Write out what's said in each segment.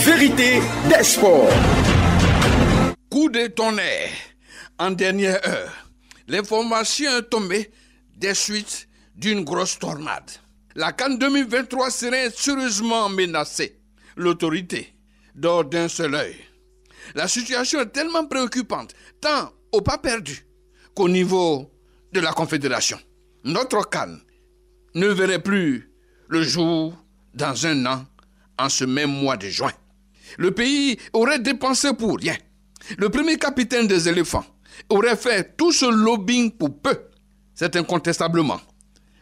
Vérité des sports. Coup de tonnerre. En dernière heure, l'information est tombée des suites d'une grosse tornade. La CAN 2023 serait sérieusement menacée. L'autorité dort d'un seul œil. La situation est tellement préoccupante, tant au pas perdu qu'au niveau de la Confédération. Notre CAN ne verrait plus le jour dans un an, en ce même mois de juin. Le pays aurait dépensé pour rien. Le premier capitaine des éléphants aurait fait tout ce lobbying pour peu. C'est incontestablement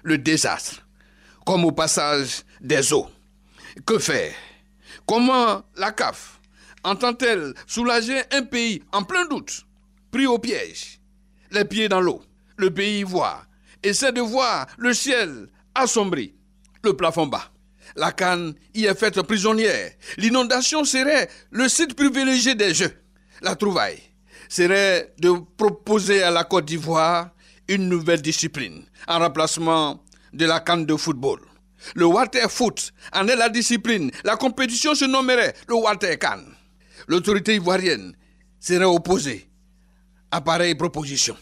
le désastre, comme au passage des eaux. Que faire? Comment la CAF entend-elle soulager un pays en plein doute, pris au piège, les pieds dans l'eau? Le pays voit, essaie de voir le ciel assombri, le plafond bas. La CAN y est faite prisonnière. L'inondation serait le site privilégié des Jeux. La trouvaille serait de proposer à la Côte d'Ivoire une nouvelle discipline en remplacement de la CAN de football. Le water foot en est la discipline. La compétition se nommerait le water CAN. L'autorité ivoirienne serait opposée à pareille proposition.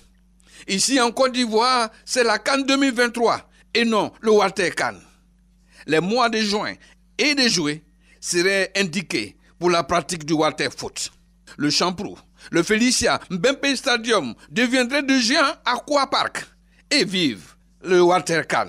Ici en Côte d'Ivoire, c'est la CAN 2023 et non le water CAN. Les mois de juin et de juillet seraient indiqués pour la pratique du water foot. Le Champrou, le Félicia Mbempe Stadium deviendraient de géants aquaparks et vive le water CAN.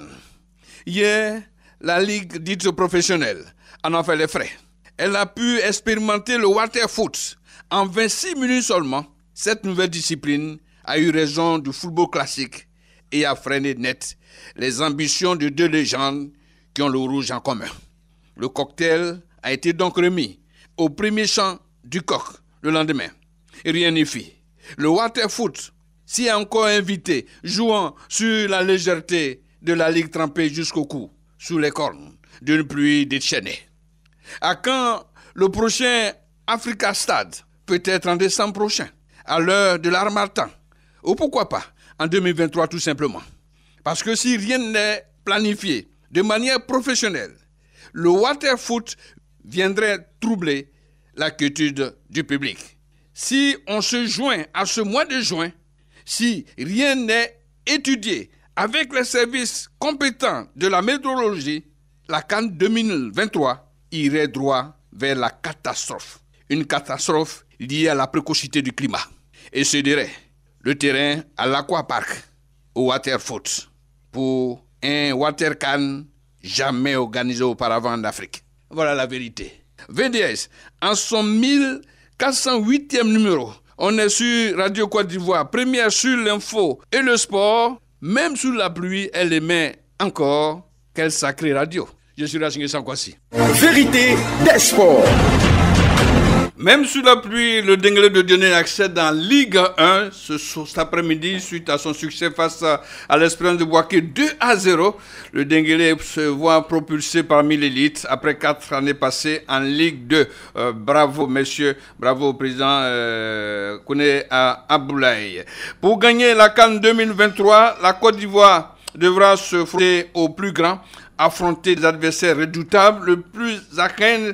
Hier, la ligue dite professionnelle en a fait les frais. Elle a pu expérimenter le water foot. En 26 minutes seulement, cette nouvelle discipline a eu raison du football classique et a freiné net les ambitions de deux légendes qui ont le rouge en commun. Le cocktail a été donc remis au premier chant du coq le lendemain. Et rien n'y fit. Le water foot s'y est encore invité, jouant sur la légèreté de la ligue trempée jusqu'au cou, sous les cornes d'une pluie déchaînée. À quand le prochain Africa Stade? Peut-être en décembre prochain, à l'heure de l'Harmattan. Ou pourquoi pas, en 2023 tout simplement. Parce que si rien n'est planifié de manière professionnelle, le water foot viendrait troubler la quiétude du public. Si on se joint à ce mois de juin, si rien n'est étudié avec les services compétents de la météorologie, la CAN 2023 irait droit vers la catastrophe. Une catastrophe liée à la précocité du climat. Et céderait le terrain à l'aquapark, au water foot, pour un water CAN jamais organisé auparavant en Afrique. Voilà la vérité. VDS, en son 1408e numéro, on est sur Radio Côte d'Ivoire, première sur l'info et le sport. Même sous la pluie, elle émet encore. Quelle sacrée radio. Je suis Rachingue Sankwasi. Vérité des sports. Même sous la pluie, le Denguélé de Dionné accède en Ligue 1 cet après-midi suite à son succès face à l'Espérance de Bouaké 2-0. Le Denguélé se voit propulsé parmi l'élite après 4 années passées en Ligue 2. Bravo messieurs, bravo au président Kouné Aboulaye. Pour gagner la CAN 2023, la Côte d'Ivoire devra se frotter au plus grand, affronter des adversaires redoutables, le plus à craindre,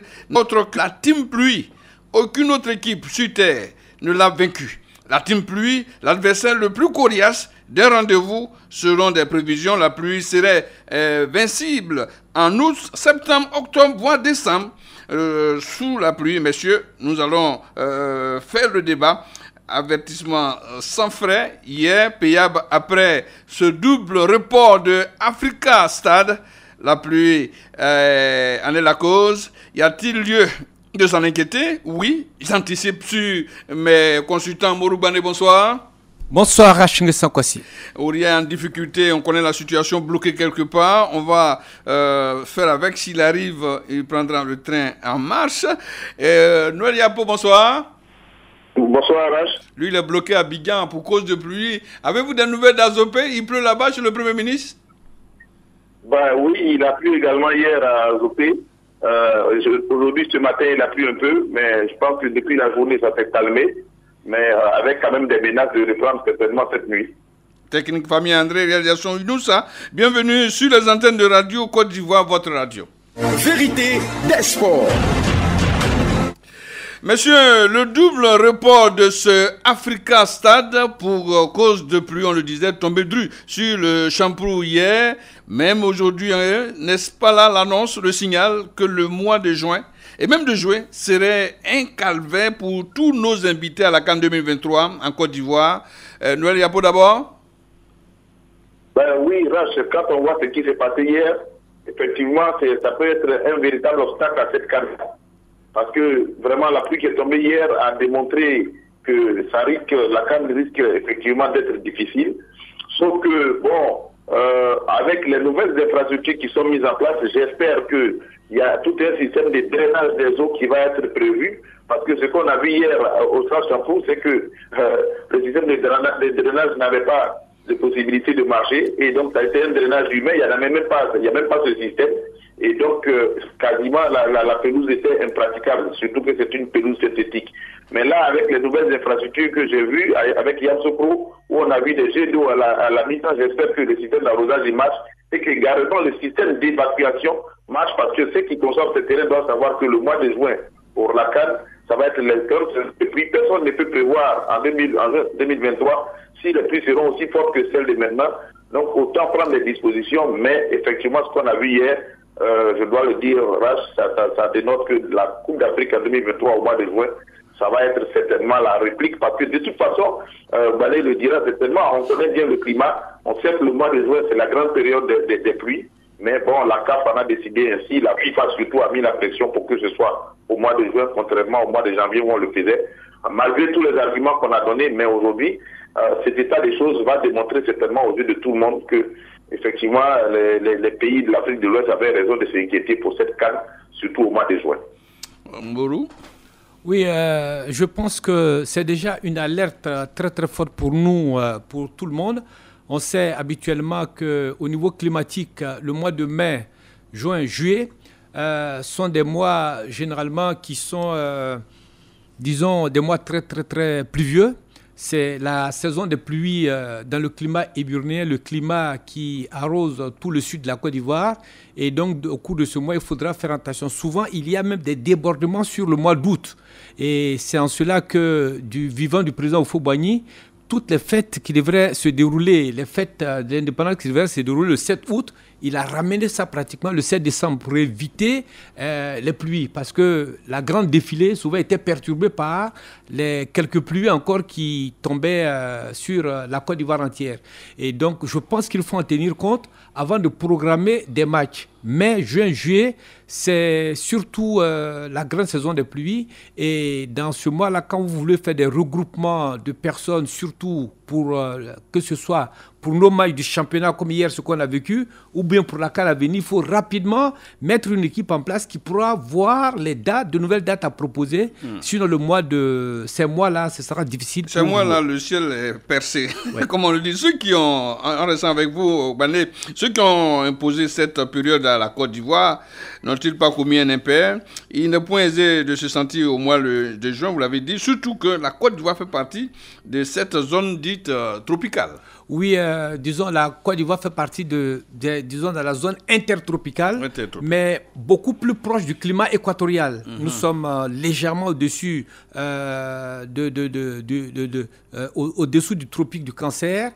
la Team Pluie. Aucune autre équipe sur terre ne l'a vaincu. La Team Pluie, l'adversaire le plus coriace des rendez-vous, selon des prévisions, la pluie serait vincible en août, septembre, octobre, voire décembre. Sous la pluie, messieurs, nous allons faire le débat. Avertissement sans frais, hier, payable après ce double report de Africa Stade. La pluie en est la cause. Y a-t-il lieu de s'en inquiéter? Oui, j'anticipe sur mes consultants. Mouroubane, bonsoir. Bonsoir, Rachingue Sankwasi. Aurien en difficulté, on connaît la situation, bloquée quelque part. On va faire avec. S'il arrive, il prendra le train en marche. Noël Yapo, bonsoir. Bonsoir, Rach. Lui, il est bloqué à Abidjan pour cause de pluie. Avez-vous des nouvelles d'Azopé? Il pleut là-bas chez le Premier ministre? Oui, il a plu également hier à Azopé. Aujourd'hui, ce matin, il a plu un peu, mais je pense que depuis la journée, ça s'est calmé. Mais avec quand même des menaces de reprendre certainement cette nuit. Technique Famille André, réalisation Inoussa. Bienvenue sur les antennes de Radio Côte d'Ivoire, votre radio. Vérité des sports. Monsieur, le double report de ce Africa Stade pour cause de pluie, on le disait, tombé dru sur le Champrou hier. Même aujourd'hui, n'est-ce pas là l'annonce, le signal que le mois de juin, et même de juillet, serait un calvaire pour tous nos invités à la CAN 2023 en Côte d'Ivoire. Noël Yapo d'abord. Oui, Rach, quand on voit ce qui s'est passé hier, effectivement, ça peut être un véritable obstacle à cette CAN. Parce que vraiment, la pluie qui est tombée hier a démontré que la CAN risque effectivement d'être difficile. Sauf que, avec les nouvelles infrastructures qui sont mises en place, j'espère qu'il y a tout un système de drainage des eaux qui va être prévu. Parce que ce qu'on a vu hier au Centre Champrou, c'est que le système de drainage n'avait pas de possibilité de marcher. Et donc, ça a été un drainage humain, il n'y a même pas ce système. Et donc, quasiment, la pelouse était impraticable, surtout que c'est une pelouse synthétique. Mais là, avec les nouvelles infrastructures que j'ai vues, avec Yamoussoukro, où on a vu des jets d'eau à la mi-temps, j'espère que le système d'arrosage marche et que également le système d'évacuation marche, parce que ceux qui consomment ce terrain doivent savoir que le mois de juin, pour la CAN, ça va être l'interme. Et puis, personne ne peut prévoir en 2023 si les pluies seront aussi fortes que celles de maintenant. Donc, autant prendre des dispositions, mais effectivement, ce qu'on a vu hier, je dois le dire, Rach, ça dénote que la Coupe d'Afrique en 2023 au mois de juin, ça va être certainement la réplique, parce que de toute façon, Balé le dira certainement, on connaît bien le climat, on sait que le mois de juin, c'est la grande période des pluies, mais bon, la CAF en a décidé ainsi, la FIFA surtout a mis la pression pour que ce soit au mois de juin, contrairement au mois de janvier où on le faisait, malgré tous les arguments qu'on a donnés, mais aujourd'hui, cet état des choses va démontrer certainement aux yeux de tout le monde que effectivement, les pays de l'Afrique de l'Ouest avaient raison de s'inquiéter pour cette CAN, surtout au mois de juin. Mbourou? Oui, je pense que c'est déjà une alerte très très forte pour nous, pour tout le monde. On sait habituellement qu'au niveau climatique, le mois de mai, juin, juillet sont des mois généralement qui sont, disons, des mois très très très pluvieux. C'est la saison des pluies dans le climat éburnien, le climat qui arrose tout le sud de la Côte d'Ivoire. Et donc, au cours de ce mois, il faudra faire attention. Souvent, il y a même des débordements sur le mois d'août. Et c'est en cela que, du vivant du président Houphouët-Boigny, toutes les fêtes qui devraient se dérouler, les fêtes de l'indépendance qui devraient se dérouler le 7 août, il a ramené ça pratiquement le 7 décembre pour éviter les pluies. Parce que la grande défilée souvent était perturbée par les quelques pluies encore qui tombaient sur la Côte d'Ivoire entière. Et donc, je pense qu'il faut en tenir compte avant de programmer des matchs. Mai, juin, juillet, c'est surtout la grande saison des pluies. Et dans ce mois-là, quand vous voulez faire des regroupements de personnes, surtout pour que ce soit pour nos matchs du championnat comme hier, ce qu'on a vécu, ou bien pour la CAN à venir, il faut rapidement mettre une équipe en place qui pourra voir les dates, de nouvelles dates à proposer. Sinon, ces mois-là, ce sera difficile. Ces mois-là, le ciel est percé. Ouais. Comme on le dit, ceux qui ont, en restant avec vous, Bané, ceux qui ont imposé cette période à la Côte d'Ivoire, n'ont-ils pas commis un impair? Il n'est point aisé de se sentir au mois de juin, vous l'avez dit, surtout que la Côte d'Ivoire fait partie de cette zone dite tropicale. Oui, disons, la Côte d'Ivoire fait partie disons, de la zone intertropicale, mais beaucoup plus proche du climat équatorial. Nous sommes légèrement au-dessus au-dessous du tropique du Cancer,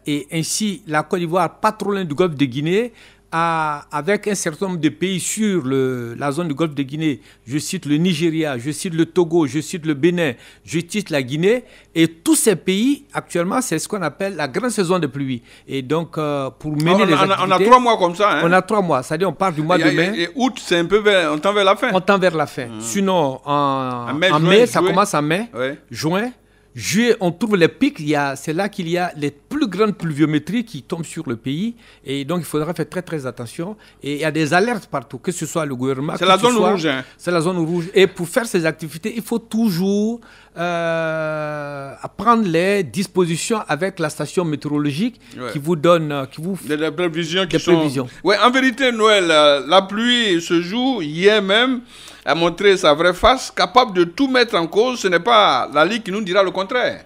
et ainsi, la Côte d'Ivoire, pas trop loin du golfe de Guinée, avec un certain nombre de pays sur la zone du golfe de Guinée, je cite le Nigeria, je cite le Togo, je cite le Bénin, je cite la Guinée, et tous ces pays, actuellement, c'est ce qu'on appelle la grande saison de pluie. Et donc, pour mener les activités... On a 3 mois comme ça, hein? On a 3 mois, c'est-à-dire on part du mois de mai. Et août, c'est un peu on tend vers la fin. On tend vers la fin. Sinon, en mai, ça commence en mai, juin. Juillet, on trouve les pics, c'est là qu'il y a les plus grandes pluviométries qui tombent sur le pays. Et donc, il faudra faire très, très attention. Et il y a des alertes partout, que ce soit le gouvernement... C'est la zone rouge. Hein. C'est la zone rouge. Et pour faire ces activités, il faut toujours prendre les dispositions avec la station météorologique qui vous donne... Des prévisions qui sont... Oui, en vérité, Noël, la pluie ce jour, hier même, a montré sa vraie face, capable de tout mettre en cause. Ce n'est pas la Ligue qui nous dira le contraire.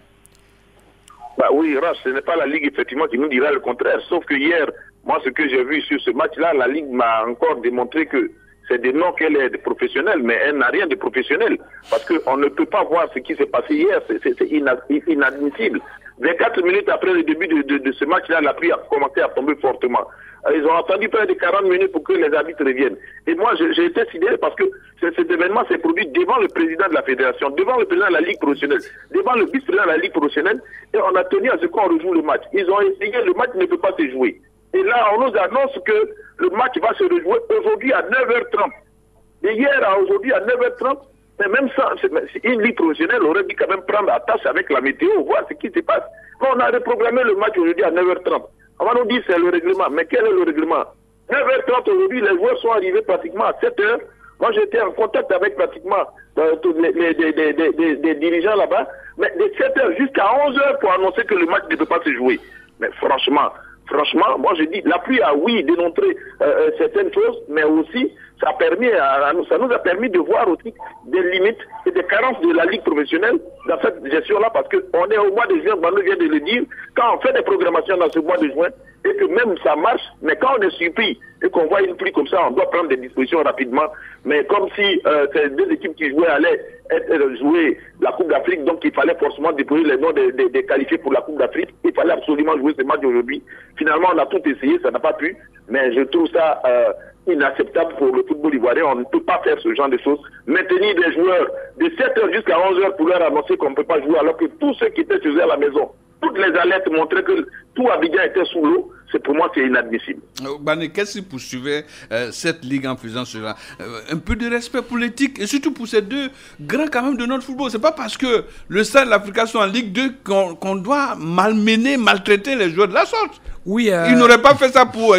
Oui, Rach, ce n'est pas la Ligue effectivement qui nous dira le contraire. Sauf que hier, moi, ce que j'ai vu sur ce match-là, la Ligue m'a encore démontré que c'est des noms qu'elle est professionnelle, mais elle n'a rien de professionnel. Parce qu'on ne peut pas voir ce qui s'est passé hier, c'est inadmissible. 24 minutes après le début de ce match-là, la pluie a commencé à tomber fortement. Ils ont attendu près de 40 minutes pour que les arbitres reviennent. Et moi, j'ai été sidéré parce que cet événement s'est produit devant le président de la fédération, devant le président de la Ligue professionnelle, devant le vice-président de la Ligue professionnelle, et on a tenu à ce qu'on rejoue le match. Ils ont essayé, le match ne peut pas se jouer. Et là, on nous annonce que le match va se rejouer aujourd'hui à 9h30. Et hier à aujourd'hui à 9h30, mais même ça, une ligue professionnelle aurait dû quand même prendre attache avec la météo, voir ce qui se passe. Quand on a reprogrammé le match aujourd'hui à 9h30, on va nous dire c'est le règlement. Mais quel est le règlement? 9h30 aujourd'hui, les joueurs sont arrivés pratiquement à 7h. Moi, j'étais en contact avec pratiquement des dirigeants là-bas. Mais de 7h jusqu'à 11h pour annoncer que le match ne peut pas se jouer. Mais franchement, moi je dis, la pluie a oui démontré certaines choses, mais aussi ça nous a permis de voir aussi des limites et des carences de la Ligue professionnelle dans cette gestion-là, parce qu'on est au mois de juin, Manu vient de le dire, quand on fait des programmations dans ce mois de juin, et que même ça marche, mais quand on est surpris et qu'on voit une pluie comme ça, on doit prendre des dispositions rapidement. Mais comme si ces deux équipes qui jouaient allaient jouer la Coupe d'Afrique, donc il fallait forcément déployer les noms des qualifiés pour la Coupe d'Afrique. Il fallait absolument jouer ce match aujourd'hui. Finalement, on a tout essayé, ça n'a pas pu, mais je trouve ça inacceptable pour le football ivoirien. On ne peut pas faire ce genre de choses. Maintenir des joueurs de 7h jusqu'à 11h pour leur annoncer qu'on ne peut pas jouer, alors que tous ceux qui étaient chez eux à la maison, toutes les alertes montraient que tout Abidjan était sous l'eau. Pour moi, c'est inadmissible. Bane, qu'est-ce qui poursuivait cette ligue en faisant cela? Un peu de respect pour l'éthique et surtout pour ces deux grands quand même de notre football. C'est pas parce que le Stade de l'Afrique sont en Ligue 2 qu'on doit malmener, maltraiter les joueurs de la sorte. Oui, ils n'auraient pas fait ça pour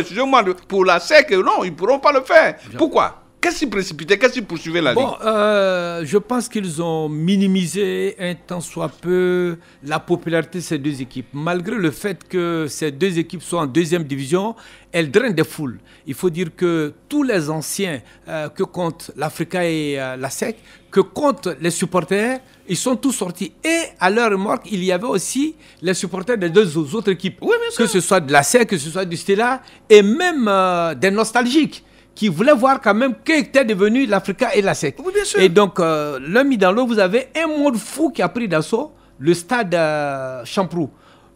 la SEC. Non, ils ne pourront pas le faire. Pourquoi? Qu'est-ce qui précipitait? Qu'est-ce qui poursuivait la Ligue? Je pense qu'ils ont minimisé un tant soit peu la popularité de ces deux équipes. Malgré le fait que ces deux équipes soient en deuxième division, elles drainent des foules. Il faut dire que tous les anciens que comptent l'Africa et la SEC, que comptent les supporters, ils sont tous sortis. Et à leur remorque, il y avait aussi les supporters des deux autres équipes. Oui, que ce soit de la SEC, que ce soit du Stella, et même des nostalgiques, qui voulaient voir quand même qu'était devenu l'Africa et la SEC. Oui, bien sûr. Et donc, l'un mis dans l'autre, vous avez un monde fou qui a pris d'assaut le stade Champrou.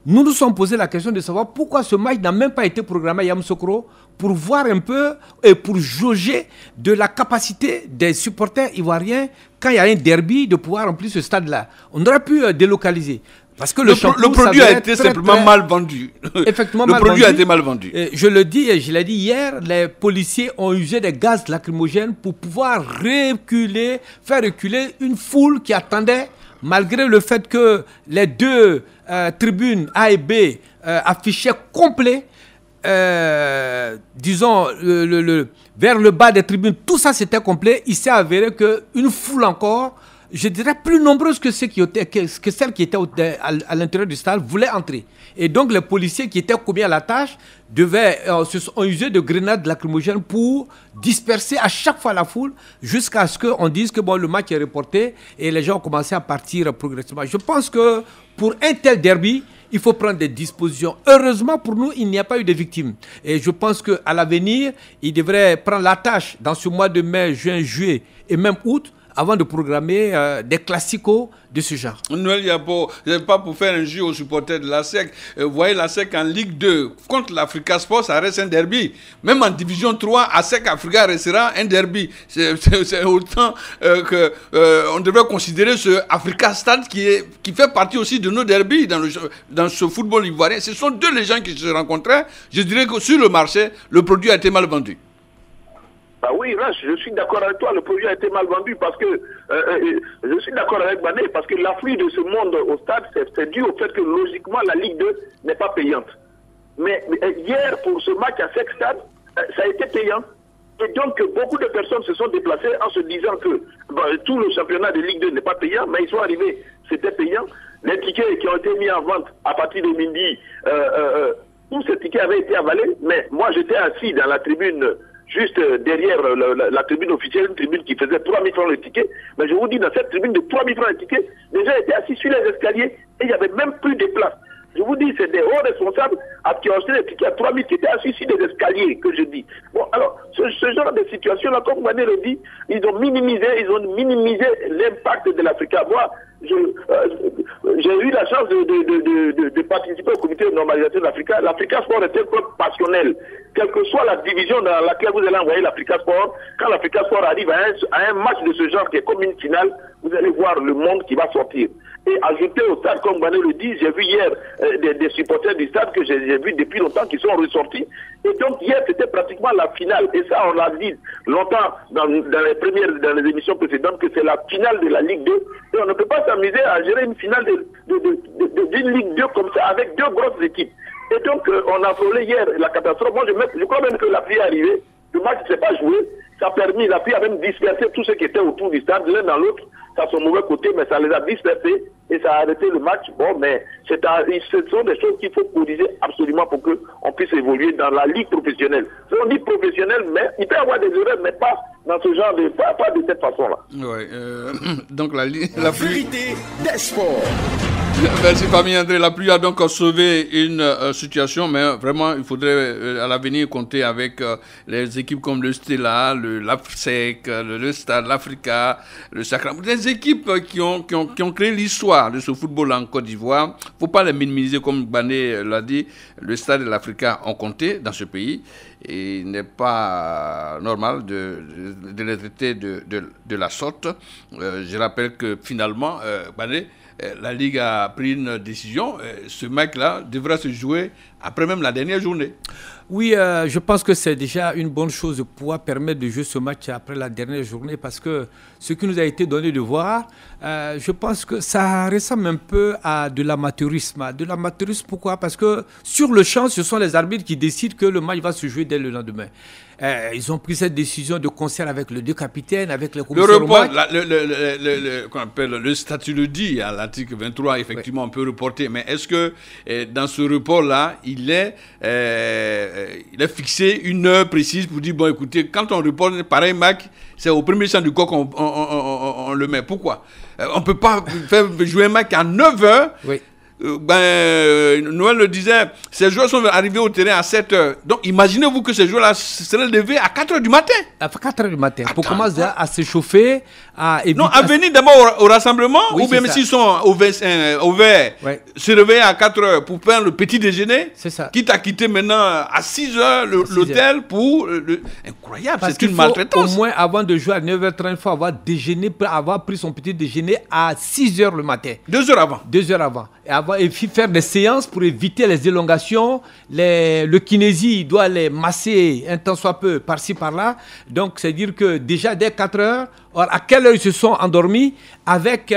Nous nous sommes posé la question de savoir pourquoi ce match n'a même pas été programmé à Yamoussoukro pour voir un peu et pour jauger de la capacité des supporters ivoiriens quand il y a un derby de pouvoir remplir ce stade-là. On aurait pu délocaliser. Parce que le produit a été simplement mal vendu. Effectivement, le produit a été mal vendu. Je le dis et je l'ai dit hier, les policiers ont usé des gaz lacrymogènes pour pouvoir faire reculer une foule qui attendait, malgré le fait que les deux tribunes A et B affichaient complet. Disons, vers le bas des tribunes, tout ça c'était complet. Il s'est avéré qu'une foule encore, je dirais plus nombreuse que celles qui étaient à l'intérieur du stade, voulaient entrer. Et donc les policiers qui étaient commis à la tâche ont usé de grenades lacrymogènes pour disperser à chaque fois la foule jusqu'à ce qu'on dise que le match est reporté et les gens ont commencé à partir progressivement. Je pense que pour un tel derby, il faut prendre des dispositions. Heureusement pour nous, il n'y a pas eu de victimes. Et je pense qu'à l'avenir, il devrait prendre la tâche dans ce mois de mai, juin, juillet et même août avant de programmer des classicos de ce genre. Noël Yabo, pas pour faire un jeu aux supporters de la SEC. Vous voyez la SEC en Ligue 2 contre l'Africa Sport, ça reste un derby. Même en Division 3, ASEC Africa restera un derby. C'est autant on devrait considérer ce Africa Stade qui fait partie aussi de nos derbys dans ce football ivoirien. Ce sont deux légendes qui se rencontraient. Je dirais que sur le marché, le produit a été mal vendu. Bah oui, là, je suis d'accord avec toi, le produit a été mal vendu parce que, je suis d'accord avec Bané, parce que l'afflux de ce monde au stade, c'est dû au fait que logiquement la Ligue 2 n'est pas payante. Mais hier, pour ce match à SEC Stade, ça a été payant. Et donc, beaucoup de personnes se sont déplacées en se disant que tout le championnat de Ligue 2 n'est pas payant, mais ils sont arrivés, c'était payant. Les tickets qui ont été mis en vente à partir de midi, tous ces tickets avaient été avalés, mais moi j'étais assis dans la tribune juste derrière la tribune officielle, une tribune qui faisait 3 000 francs le ticket. Mais je vous dis, dans cette tribune de 3 000 francs le ticket, les gens étaient assis sur les escaliers et il n'y avait même plus de place. Je vous dis, c'est des hauts responsables qui ont acheté des tickets à 3 000 qui étaient assis sur des escaliers, que je dis. Bon, alors, ce genre de situation-là, comme Mané le dit, ils ont minimisé l'impact de l'Africa. Moi, j'ai eu la chance de participer au comité de normalisation de l'Africa. L'Africa Sport est un club passionnel. Quelle que soit la division dans laquelle vous allez envoyer l'Africa Sport, quand l'Africa Sport arrive à un match de ce genre qui est comme une finale, vous allez voir le monde qui va sortir. Et ajouter au stade, comme Mané le dit, j'ai vu hier des supporters du stade que j'ai vu depuis longtemps qui sont ressortis. Et donc hier, c'était pratiquement la finale. Et ça, on l'a dit longtemps dans les émissions précédentes que c'est la finale de la Ligue 2. Et on ne peut pas s'amuser à gérer une finale d'une Ligue 2 comme ça avec deux grosses équipes. Et donc, on a frôlé hier la catastrophe. Moi, je crois même que la pluie est arrivée. Le match ne s'est pas joué. Ça a permis, la pluie a même dispersé tous ceux qui étaient autour du stade, l'un dans l'autre. Ça a son mauvais côté, mais ça les a dispersés et ça a arrêté le match. Bon, mais ce sont des choses qu'il faut corriger absolument pour qu'on puisse évoluer dans la ligue professionnelle. On dit professionnelle, mais il peut y avoir des erreurs, mais pas dans ce genre de... pas de cette façon-là. Oui, donc la vérité des sports. Merci Famille André. La pluie a donc sauvé une situation, mais vraiment il faudrait à l'avenir compter avec les équipes comme le Stella, l'AFSEC, le Stade, l'Africa, le Sacramento, des équipes qui ont créé l'histoire de ce football en Côte d'Ivoire. Il ne faut pas les minimiser comme Bané l'a dit. Le Stade et l'Africa ont compté dans ce pays et il n'est pas normal de les traiter de la sorte. Je rappelle que finalement, Bané, la Ligue a pris une décision. Ce match-là devra se jouer après même la dernière journée. Oui, je pense que c'est déjà une bonne chose de pouvoir permettre de jouer ce match après la dernière journée parce que ce qui nous a été donné de voir, je pense que ça ressemble un peu à de l'amateurisme. De l'amateurisme, pourquoi? Parce que sur le champ, ce sont les arbitres qui décident que le match va se jouer dès le lendemain. Ils ont pris cette décision de concert avec les deux capitaines, avec les commissaires. Le report, qu'on appelle le statut le dit, à l'article 23, effectivement, on peut reporter. Mais est-ce que dans ce report-là, il est fixé une heure précise pour dire, bon, écoutez, quand on reporte pareil match, c'est au premier champ du corps qu'on le met. Pourquoi? On ne peut pas faire jouer un match à 9 heures. Oui. Noël le disait, ces joueurs sont arrivés au terrain à 7 heures. Donc imaginez-vous que ces joueurs-là seraient levés à 4 heures du matin. À 4 heures du matin. Attends, pour commencer à s'échauffer, à éviter. Non, à venir d'abord au rassemblement, oui, ou bien s'ils sont au vert, ouais, se réveiller à 4 heures pour faire le petit déjeuner. C'est ça. Quitte à quitter maintenant à 6 heures l'hôtel pour. Incroyable, c'est une maltraitance. Au moins, avant de jouer à 9h30, il faut avoir déjeuné, avoir pris son petit déjeuner à 6 heures le matin. 2 heures avant. 2 heures avant. Et faire des séances pour éviter les élongations. Le kinésie, il doit les masser un temps soit peu par-ci par-là. Donc, c'est dire que déjà dès 4 heures, or, à quelle heure ils se sont endormis avec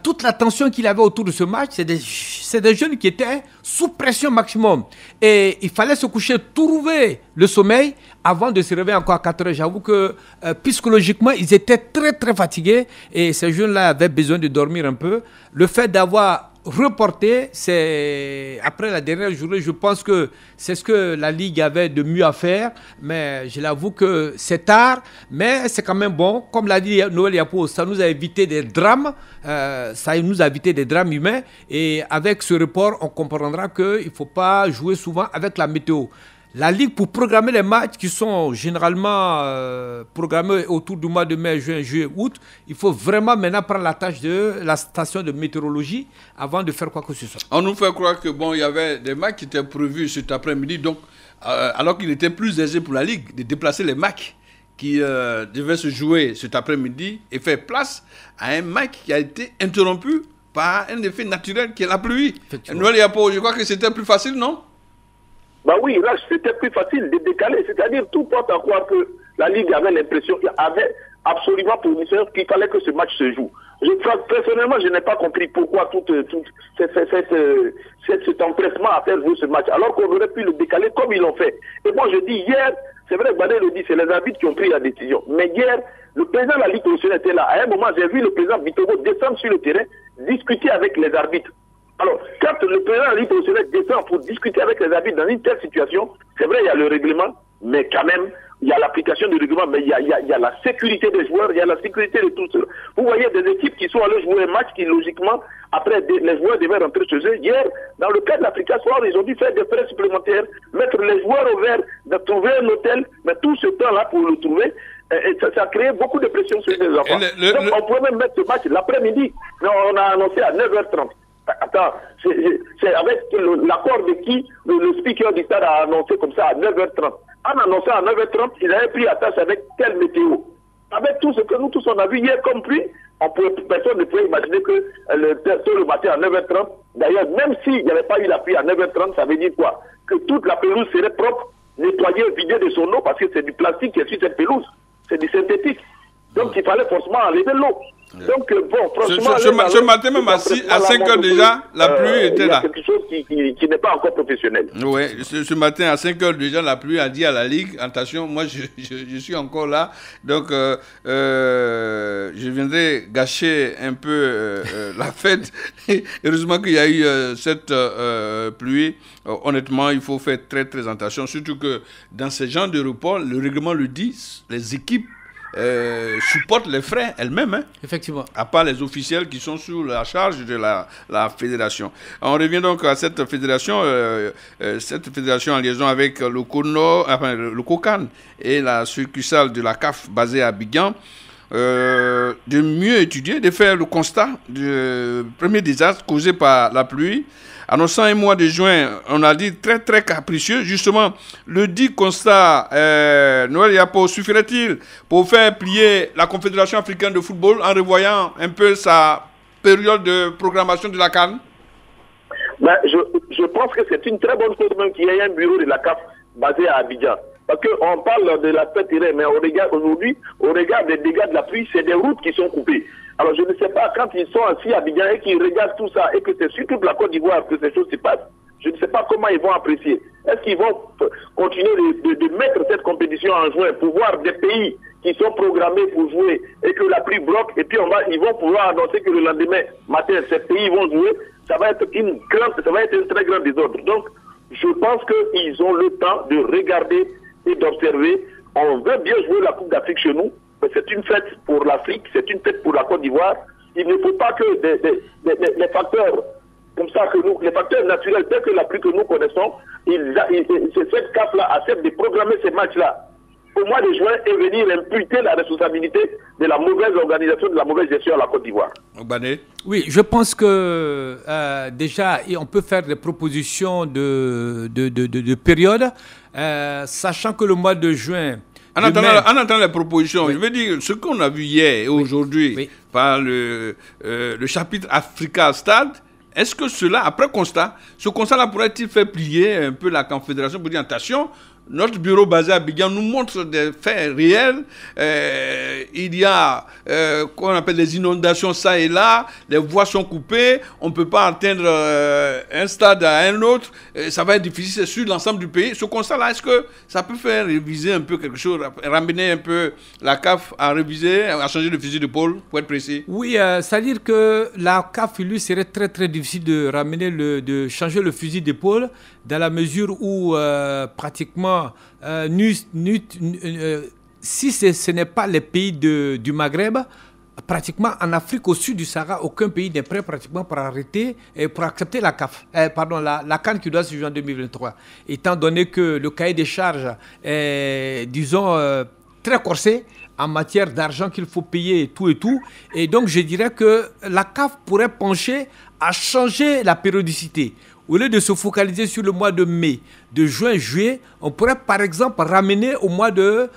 toute la tension qu'il avait autour de ce match. C'est des jeunes qui étaient sous pression maximum. Et il fallait se coucher, trouver le sommeil avant de se réveiller encore à 4 heures. J'avoue que psychologiquement, ils étaient très très fatigués et ces jeunes-là avaient besoin de dormir un peu. Le fait d'avoir reporté, c'est après la dernière journée, je pense que c'est ce que la Ligue avait de mieux à faire, mais je l'avoue que c'est tard, mais c'est quand même bon. Comme l'a dit Noël Yapo, ça nous a évité des drames, humains, et avec ce report, on comprendra qu'il ne faut pas jouer souvent avec la météo. La Ligue, pour programmer les matchs qui sont généralement programmés autour du mois de mai, juin, juillet, août, il faut vraiment maintenant prendre la tâche de la station de météorologie avant de faire quoi que ce soit. On nous fait croire que bon, il y avait des matchs qui étaient prévus cet après-midi, donc alors qu'il était plus aisé pour la Ligue de déplacer les matchs qui devaient se jouer cet après-midi et faire place à un match qui a été interrompu par un effet naturel qui est la pluie. Noël Yapo, je crois que c'était plus facile, non? Bah oui, là, c'était plus facile de décaler. C'est-à-dire, tout porte à croire que la Ligue avait l'impression qu'il avait absolument pour mission qu'il fallait que ce match se joue. Personnellement, je n'ai pas compris pourquoi tout cet empressement à faire jouer ce match, alors qu'on aurait pu le décaler comme ils l'ont fait. Et moi, je dis hier, c'est vrai, Badé le dit, c'est les arbitres qui ont pris la décision. Mais hier, le président de la Ligue professionnelle était là. À un moment, j'ai vu le président Bitogo descendre sur le terrain, discuter avec les arbitres. Alors, quand le président de la Ligue professionnelle descend pour discuter avec les arbitres dans une telle situation, c'est vrai, il y a le règlement, mais quand même, il y a l'application du règlement, mais il y a la sécurité des joueurs, il y a la sécurité de tous ceux. Vous voyez des équipes qui sont allées jouer un match qui, logiquement, après, les joueurs devaient rentrer chez eux. Hier, dans le cas de l'Africa Soir, ils ont dû faire des frais supplémentaires, mettre les joueurs au vert, de trouver un hôtel, mais tout ce temps-là pour le trouver, et ça a créé beaucoup de pression sur les enfants. Donc, on pouvait même mettre ce match l'après-midi, mais on a annoncé à 9h30. Attends, c'est avec l'accord de qui le speaker du stade a annoncé comme ça à 9h30. En annonçant à 9h30, il avait pris attache avec telle météo. Avec tout ce que nous tous on a vu hier comme pluie, personne ne pouvait imaginer que le matin à 9h30, d'ailleurs, même s'il n'y avait pas eu la pluie à 9h30, ça veut dire quoi? Que toute la pelouse serait propre, nettoyée, vidée de son eau, parce que c'est du plastique qui est sur cette pelouse. C'est du synthétique. Donc il fallait forcément enlever l'eau. Donc bon, franchement... Ce matin même à 5 heures déjà, la pluie était là. C'est quelque chose qui n'est pas encore professionnel. Oui, ce matin à 5 heures déjà, la pluie a dit à la Ligue, attention, moi je suis encore là, donc je viendrai gâcher un peu la fête. Heureusement qu'il y a eu cette pluie. Honnêtement, il faut faire très très attention, surtout que dans ce genre de report, le règlement le dit, les équipes supportent les frais elles-mêmes, hein, effectivement, à part les officiels qui sont sous la charge de la fédération. On revient donc à cette fédération en liaison avec le COCAN et la succursale de la CAF basée à Abidjan, de mieux étudier, de faire le constat du premier désastre causé par la pluie. Annonçant un mois de juin, on a dit très très capricieux. Justement, le dit constat, Noël Yapo, suffirait-il pour faire plier la Confédération africaine de football en revoyant un peu sa période de programmation de la CAN? Ben, je pense que c'est une très bonne chose même qu'il y ait un bureau de la CAF basé à Abidjan. Parce qu'on parle de l'aspect terrain, mais aujourd'hui, au regard des dégâts de la pluie, c'est des routes qui sont coupées. Alors je ne sais pas, quand ils sont assis à Abidjan et qu'ils regardent tout ça, et que c'est sur toute la Côte d'Ivoire que ces choses se passent, je ne sais pas comment ils vont apprécier. Est-ce qu'ils vont continuer de mettre cette compétition en juin pour voir des pays qui sont programmés pour jouer et que la pluie bloque, et puis ils vont pouvoir annoncer que le lendemain matin, ces pays vont jouer, ça va être un très grand désordre. Donc, je pense qu'ils ont le temps de regarder et d'observer. On veut bien jouer la Coupe d'Afrique chez nous, mais c'est une fête pour l'Afrique, c'est une fête pour la Côte d'Ivoire. Il ne faut pas que les facteurs comme ça, les facteurs naturels tels que la pluie que nous connaissons, cette CAF-là accepte de programmer ces matchs-là au mois de juin et venir imputer la responsabilité de la mauvaise organisation, de la mauvaise gestion à la Côte d'Ivoire. Oui, je pense que déjà, on peut faire des propositions de période, sachant que le mois de juin... En entendant les propositions, oui. Je veux dire, ce qu'on a vu hier et aujourd'hui, oui, par le chapitre Africa Stade, est-ce que cela, après constat, ce constat-là pourrait-il faire plier un peu la Confédération pour dire attention, notre bureau basé à Abidjan nous montre des faits réels. Il y a qu'on appelle des inondations ça et là, les voies sont coupées, on ne peut pas atteindre un stade à un autre, ça va être difficile sur l'ensemble du pays. Ce constat-là, est-ce que ça peut faire réviser un peu quelque chose, ramener un peu la CAF à réviser, à changer de fusil d'épaule, pour être précis? Oui, c'est-à-dire que la CAF, lui, serait très très difficile de ramener, de changer le fusil d'épaule, dans la mesure où pratiquement si ce n'est pas les pays du Maghreb, pratiquement en Afrique au sud du Sahara, aucun pays n'est prêt pratiquement pour arrêter et pour accepter la CAF, la CAN qui doit se jouer en 2023. Étant donné que le cahier des charges est, disons, très corsé en matière d'argent qu'il faut payer et tout. Et donc je dirais que la CAF pourrait pencher à changer la périodicité. Au lieu de se focaliser sur le mois de mai, de juin, juillet, on pourrait par exemple ramener au mois de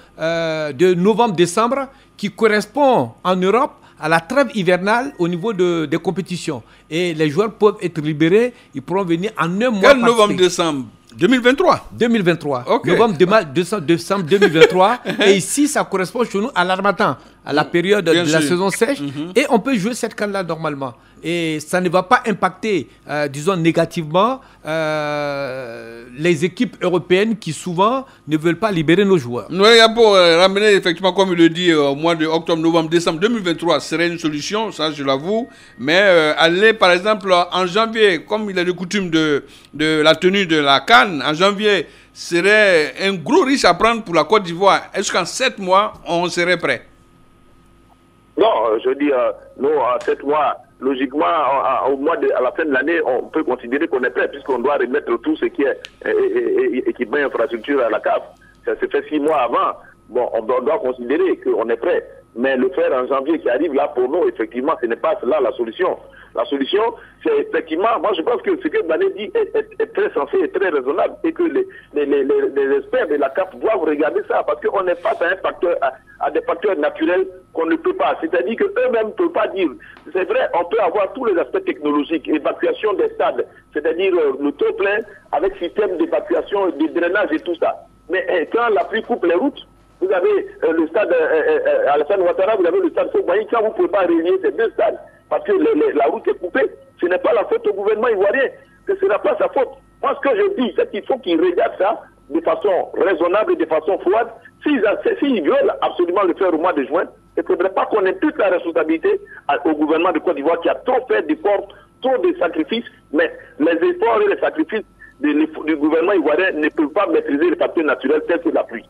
novembre-décembre, qui correspond en Europe à la trêve hivernale au niveau des compétitions. Et les joueurs peuvent être libérés, ils pourront venir en un mois. Quel novembre-décembre? 2023. 2023. Okay. Novembre, décembre 2023. Et ici, ça correspond chez nous à l'Harmattan, à la période de la saison sèche. Et on peut jouer cette CAN-là normalement. Et ça ne va pas impacter, disons, négativement les équipes européennes qui souvent ne veulent pas libérer nos joueurs. Nous, pour ramener, effectivement, comme il le dit, au mois de octobre, novembre, décembre 2023 serait une solution, ça je l'avoue. Mais aller, par exemple, en janvier, comme il est de coutume de la tenue de la CAN, en janvier, serait un gros risque à prendre pour la Côte d'Ivoire. Est-ce qu'en 7 mois, on serait prêt? Non, je dis, nous, en 7 mois, logiquement, à la fin de l'année, on peut considérer qu'on est prêt, puisqu'on doit remettre tout ce qui est équipement et infrastructure à la CAF. Ça se fait 6 mois avant. Bon, on doit considérer qu'on est prêt. Mais le faire en janvier qui arrive là, pour nous, effectivement, ce n'est pas cela la solution. La solution, c'est effectivement, moi je pense que ce que Bané dit est très sensé et très raisonnable, et que les experts de la CAF doivent regarder ça, parce qu'on est face à des facteurs naturels qu'on ne peut pas. C'est-à-dire qu'eux-mêmes ne peuvent pas dire. C'est vrai, on peut avoir tous les aspects technologiques, évacuation des stades, c'est-à-dire le taux plein avec système d'évacuation, de drainage et tout ça. Mais quand la pluie coupe les routes, vous avez le stade Alassane Ouattara, vous avez le stade Sogbaï, quand vous ne pouvez pas relier ces deux stades, parce que la route est coupée, ce n'est pas la faute au gouvernement ivoirien, ce ne sera pas sa faute. Moi, ce que je dis, c'est qu'il faut qu'ils regardent ça de façon raisonnable et de façon froide. S'ils veulent absolument le faire au mois de juin, il ne faudrait pas qu'on ait toute la responsabilité au gouvernement de Côte d'Ivoire qui a trop fait d'efforts, trop de sacrifices, mais les efforts et les sacrifices du gouvernement ivoirien ne peuvent pas maîtriser les facteurs naturels tels que la pluie.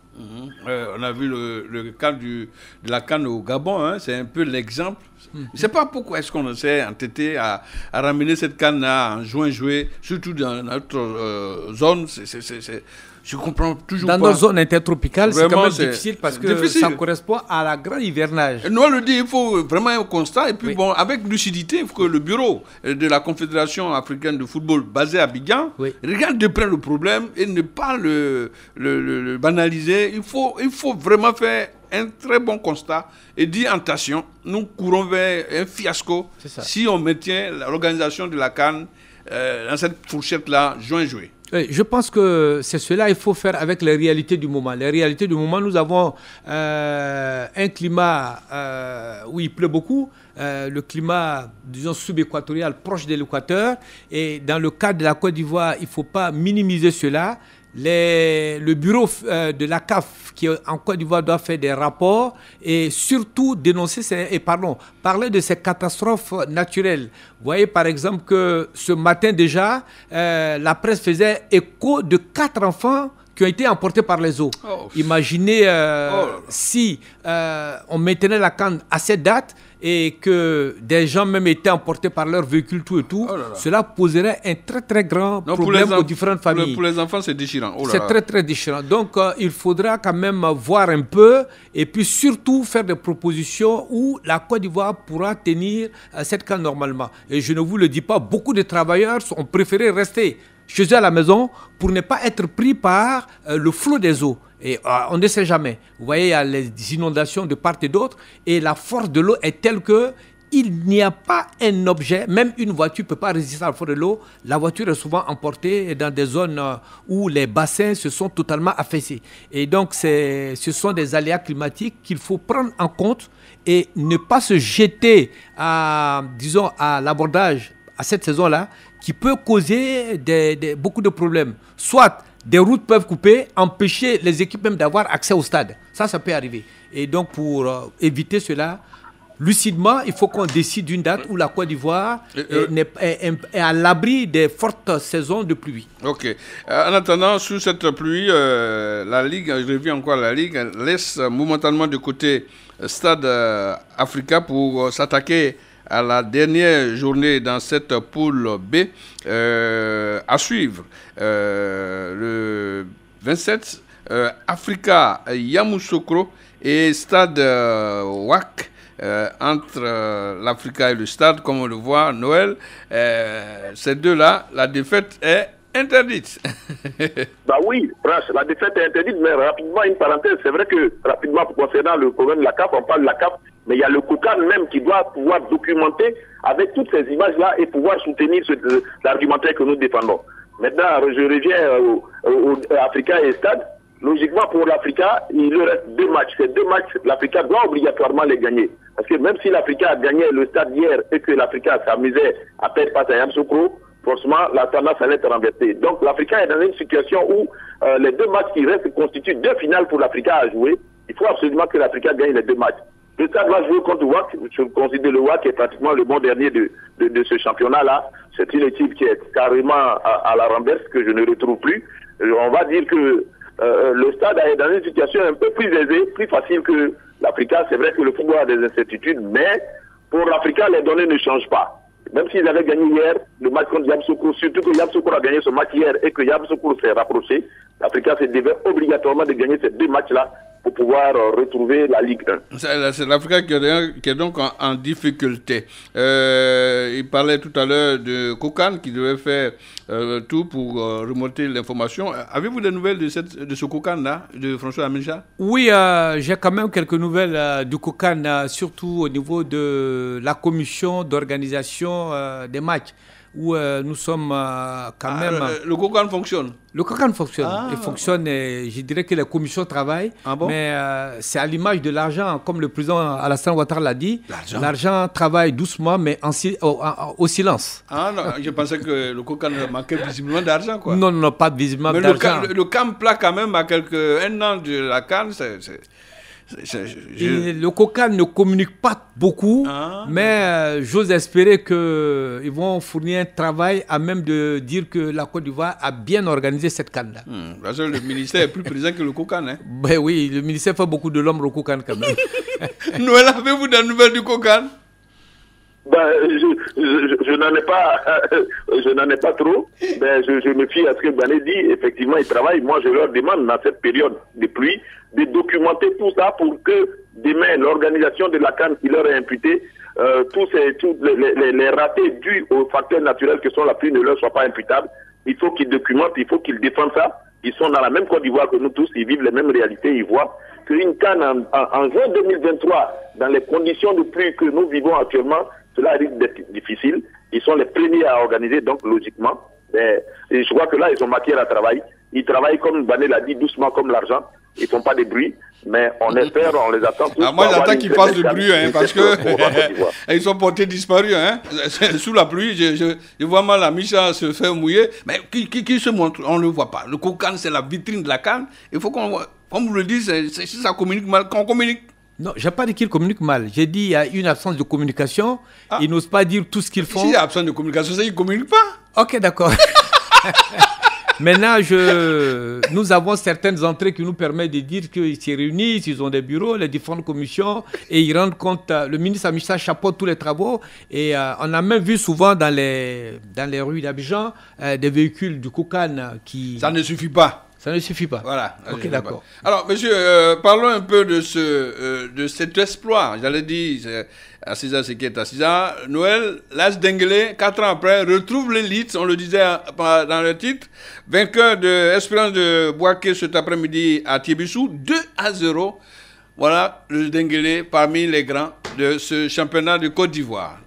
On a vu le cas de la CAN au Gabon, hein, c'est un peu l'exemple. Je ne sais pas pourquoi est-ce qu'on s'est entêté à ramener cette CAN-là en juin-juillet, surtout dans notre zone. Je comprends toujours pas. Dans nos zones intertropicales, c'est quand même difficile parce que ça correspond à la grande hivernage. Nous, on le dit, il faut vraiment un constat. Et puis, bon, avec lucidité, il faut que le bureau de la Confédération africaine de football basé à Abidjan regarde de près le problème et ne pas le banaliser. Il faut vraiment faire un très bon constat et dire attention, nous courons vers un fiasco si on maintient l'organisation de la CAN dans cette fourchette-là, juin-juillet. Oui, je pense que c'est cela qu'il faut faire avec les réalités du moment. Les réalités du moment, nous avons un climat où il pleut beaucoup, le climat, disons, sub-équatorial proche de l'équateur. Et dans le cadre de la Côte d'Ivoire, il ne faut pas minimiser cela. Le bureau de la CAF qui en Côte d'Ivoire doit faire des rapports et surtout parler de ces catastrophes naturelles. Vous voyez par exemple que ce matin déjà, la presse faisait écho de 4 enfants qui ont été emportés par les eaux. Imaginez si on maintenait la CAN à cette date et que des gens même étaient emportés par leur véhicule, tout et tout, cela poserait un très très grand problème aux différentes familles. Pour les enfants, c'est déchirant. C'est très très déchirant. Donc il faudra quand même voir un peu et puis surtout faire des propositions où la Côte d'Ivoire pourra tenir cette CAN normalement. Et je ne vous le dis pas, beaucoup de travailleurs ont préféré rester chez eux à la maison pour ne pas être pris par le flot des eaux. Et on ne sait jamais. Vous voyez, il y a les inondations de part et d'autre. Et la force de l'eau est telle que il n'y a pas un objet, même une voiture ne peut pas résister à la force de l'eau. La voiture est souvent emportée dans des zones où les bassins se sont totalement affaissés. Et donc, ce sont des aléas climatiques qu'il faut prendre en compte et ne pas se jeter à l'abordage à cette saison-là qui peut causer beaucoup de problèmes. Soit des routes peuvent couper, empêcher les équipes même d'avoir accès au stade. Ça peut arriver. Et donc, pour éviter cela, lucidement, il faut qu'on décide d'une date où la Côte d'Ivoire est à l'abri des fortes saisons de pluie. Ok. En attendant, sous cette pluie, la Ligue, je reviens encore à la Ligue, laisse momentanément de côté Stade Africa pour s'attaquer à la dernière journée dans cette poule B à suivre. Le 27, Africa Yamoussoukro et Stade WAC entre l'Africa et le Stade, comme on le voit, Noël. Ces deux-là, la défaite est interdite. Bah oui, la défaite est interdite, mais rapidement, une parenthèse, c'est vrai que rapidement, concernant le problème de la CAF, on parle de la CAF, mais il y a le COCAN même qui doit pouvoir documenter avec toutes ces images-là et pouvoir soutenir l'argumentaire que nous défendons. Maintenant, je reviens à Africa et Stade. Logiquement, pour l'Africa, il lui reste 2 matchs. Ces 2 matchs, l'Africa doit obligatoirement les gagner. Parce que même si l'Africa a gagné le Stade hier et que l'Africa s'amusait à perdre face à Yamoussoukro, forcément, la tendance allait être renversée. Donc, l'Africa est dans une situation où les 2 matchs qui restent constituent 2 finales pour l'Africa à jouer. Il faut absolument que l'Africa gagne les 2 matchs. Le Stade va jouer contre WAC. Je considère le WAC est pratiquement le bon dernier de ce championnat-là. C'est une équipe qui est carrément à la renverse que je ne retrouve plus. On va dire que le Stade est dans une situation un peu plus aisée, plus facile que l'Africa. C'est vrai que le football a des incertitudes, mais pour l'Africa, les données ne changent pas. Même s'ils avaient gagné hier le match contre Yamoussoukro, surtout que Yamoussoukro a gagné ce match hier et que Yamoussoukro s'est rapproché, l'Africa se devait obligatoirement de gagner ces 2 matchs-là pour pouvoir retrouver la Ligue 1. C'est l'Africa qui est donc en difficulté. Il parlait tout à l'heure de Koukan qui devait faire tout pour remonter l'information. Avez-vous des nouvelles de ce Koukan-là, de François Amicha? Oui, j'ai quand même quelques nouvelles du Koukan, surtout au niveau de la commission d'organisation des matchs, où nous sommes quand même... Le Koukan fonctionne? Le Koukan fonctionne. Il fonctionne et je dirais que les commissions travaillent. Ah bon? Mais c'est à l'image de l'argent, comme le président Alassane Ouattara l'a dit. L'argent travaille doucement, mais au silence. Ah non, je pensais que le Koukan manquait visiblement d'argent, quoi. Non, pas visiblement d'argent. Le CAN plat quand même à un an de la CAN, le Koukan ne communique pas beaucoup, mais j'ose espérer qu'ils vont fournir un travail à même de dire que la Côte d'Ivoire a bien organisé cette CAN-là. Parce que le ministère est plus présent que le Koukan. Hein? Ben oui, le ministère fait beaucoup de l'ombre au Koukan quand même. Noël, avez-vous des nouvelles du Koukan? Je n'en ai pas trop, mais je me fie à ce que Bané dit. Effectivement, ils travaillent. Moi, je leur demande dans cette période de pluie de documenter tout ça pour que demain, l'organisation de la CAN qui leur est imputée, tous les ratés dus aux facteurs naturels que sont la pluie ne leur soient pas imputables. Il faut qu'ils documentent, il faut qu'ils défendent ça. Ils sont dans la même Côte d'Ivoire que nous tous, ils vivent les mêmes réalités, ils voient qu'une CAN en juin 2023, dans les conditions de pluie que nous vivons actuellement, cela risque d'être difficile. Ils sont les premiers à organiser, donc logiquement. Et je crois que là, ils ont matière à travailler. Ils travaillent, comme Bané l'a dit, doucement comme l'argent. Ils ne font pas de bruit, mais on espère, on les attend tous. Moi, j'attends qu'ils fassent du bruit, parce que ils sont portés disparus. Hein. Sous la pluie, je vois mal la Micha se faire mouiller. Mais qui se montre? On ne le voit pas. Le Koukan, c'est la vitrine de la CAN. Il faut qu'on, comme vous le dites, si ça communique mal, qu'on communique. Non, je n'ai pas dit qu'ils communiquent mal. J'ai dit qu'il y a une absence de communication. Ils n'osent pas dire tout ce qu'ils font. S'il y a absence de communication, ça, ils ne communiquent pas. Ok, d'accord. Maintenant, nous avons certaines entrées qui nous permettent de dire qu'ils se réunissent, ils ont des bureaux, les différentes commissions, et ils rendent compte. Le ministre Amicha chapeaute tous les travaux. Et on a même vu souvent dans les rues d'Abidjan des véhicules du Koukan qui... Ça ne suffit pas. Ça ne suffit pas. Voilà. Ok, d'accord. Alors, monsieur, parlons un peu de cet exploit. J'allais dire, Assisa, c'est qui est Assisa. Noël, l'AS Denguélé, 4 ans après, retrouve l'élite, on le disait dans le titre. Vainqueur de Espérance de Bouaké cet après-midi à Tiébissou, 2-0. Voilà le Denguélé parmi les grands de ce championnat de Côte d'Ivoire.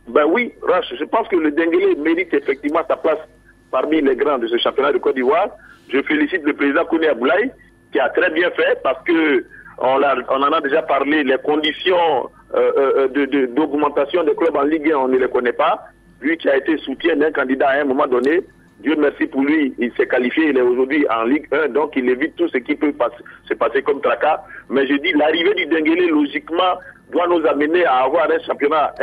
Ben oui, Rach, je pense que le Denguélé mérite effectivement sa place parmi les grands de ce championnat de Côte d'Ivoire. Je félicite le président Kouné Aboulaye qui a très bien fait parce que on en a déjà parlé, les conditions d'augmentation des clubs en Ligue 1, on ne les connaît pas. Lui qui a été soutien d'un candidat à un moment donné, Dieu merci pour lui, il s'est qualifié, il est aujourd'hui en Ligue 1, donc il évite tout ce qui peut se passer comme tracas. Mais je dis, l'arrivée du Denguélé, logiquement, doit nous amener à avoir un championnat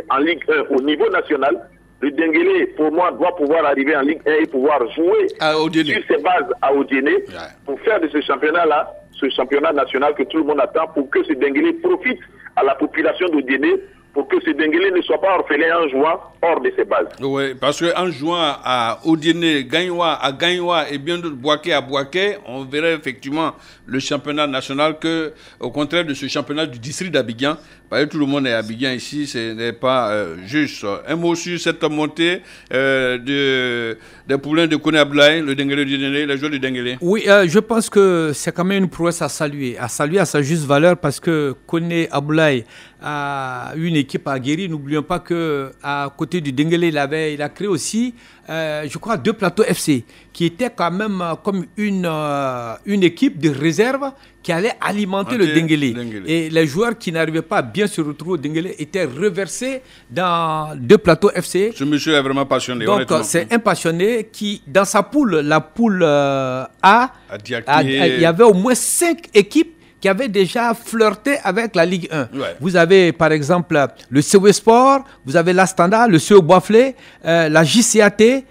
en Ligue 1 au niveau national. Le Denguélé, pour moi, doit pouvoir arriver en Ligue 1 et pouvoir jouer sur ses bases à Odiéné pour faire de ce championnat-là, ce championnat national que tout le monde attend, pour que ce Denguélé profite à la population d'Odiéné, pour que ce Denguélé ne soit pas orphelin en jouant hors de ses bases. Oui, parce qu'en jouant à Odiéné, Gagnoua à Gagnoua et bien d'autres Bouaké à Bouaké, on verrait effectivement le championnat national que, au contraire de ce championnat du district d'Abidjan, parce que tout le monde est Abidjan ici, ce n'est pas juste. Un mot sur cette montée des poulains de Kouné Aboulaye, le Denguélé du Denguélé, les joueurs du Denguélé. Oui, je pense que c'est quand même une prouesse à saluer à sa juste valeur parce que Kouné Aboulaye a une équipe aguerrie. N'oublions pas qu'à côté du Denguélé, il a créé aussi, je crois, 2 plateaux FC, qui étaient quand même comme une équipe de réserve qui allait alimenter le Denguélé. Et les joueurs qui n'arrivaient pas à bien se retrouver au Denguélé étaient reversés dans 2 plateaux FC. Ce monsieur est vraiment passionné. Donc c'est un passionné qui, dans sa poule, la poule A, il y avait au moins 5 équipes qui avaient déjà flirté avec la Ligue 1. Ouais. Vous avez par exemple le CW Sport, vous avez l'Astanda, le CE Boiflé, la JCAT,